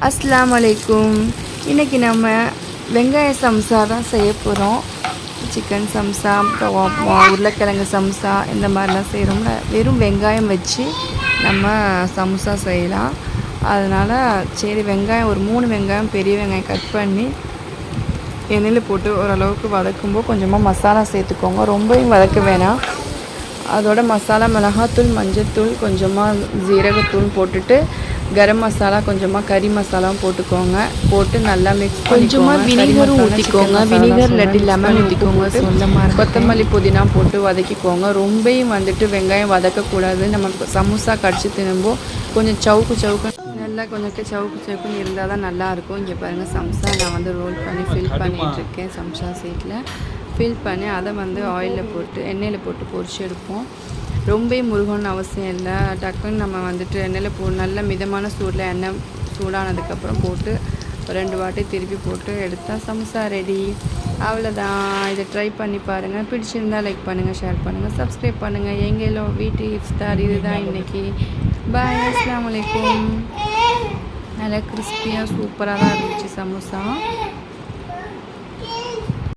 அஸ்ஸலாமு அலைக்கும். இன்றைக்கி நம்ம வெங்காய சம்சா தான் செய்ய போகிறோம். சிக்கன் சம்சா, உருளைக்கிழங்கு சம்சா இந்த மாதிரிலாம் செய்கிறோம்ல. வெறும் வெங்காயம் வச்சு நம்ம சமோசா செய்யலாம். அதனால் சரி வெங்காயம் ஒரு 3 வெங்காயம் பெரிய வெங்காயம் கட் பண்ணி எண்ணெயில் போட்டு ஓரளவுக்கு வதக்கும்போது கொஞ்சமாக மசாலா சேர்த்துக்கோங்க. ரொம்பவும் வதக்க வேணாம். அதோட மசாலா மிளகாத்தூள், மஞ்சத்தூள், கொஞ்சமாக ஜீரகத்தூள் போட்டுட்டு கரம் மசாலா, கொஞ்சமாக கறி மசாலாவும் போட்டுக்கோங்க. போட்டு நல்லா மிக்ஸ் கொஞ்சமாக வினிகரும் ஊற்றிக்கோங்க. வினிகர் இல்லாட்டி லெமன் ஊற்றிக்கோங்க. கொத்தமல்லி புதினா போட்டு வதக்கிக்கோங்க. ரொம்பவும் வெங்காயம் வதக்கக்கூடாது. நம்ம சமோசா கடிச்சு தின்னும்போது கொஞ்சம் சவுக்கு நல்லா கொஞ்சம் சவுக்குன்னு இருந்தால் தான் நல்லாயிருக்கும். இங்கே பாருங்கள் சம்சா நான் ரோல் பண்ணி ஃபில் பண்ணிகிட்ருக்கேன். சம்சா சீட்டில் ஃபில் பண்ணி அதை ஆயிலில் போட்டு எண்ணெயில் போட்டு பொரிச்சு எடுப்போம். ரொம்ப முருகன்னு அவசியம் இல்லை. டக்குன்னு நம்ம எண்ணெயில் நல்ல மிதமான சூடில் எண்ணெய் சூடானதுக்கப்புறம் போட்டு 2 வாட்டி திருப்பி போட்டு எடுத்தால் சமோசா ரெடி. அவ்வளோதான். இதை ட்ரை பண்ணி பாருங்கள். பிடிச்சிருந்தால் லைக் பண்ணுங்கள், ஷேர் பண்ணுங்கள், சப்ஸ்கிரைப் பண்ணுங்கள். எங்களோ வீட்டு இஃப்தார் இதுதான் இன்றைக்கி. பாய். அஸ்ஸலாமு அலைக்கும். நல்லா கிறிஸ்பியாக சூப்பராக தான் இருந்துச்சு சமோசா.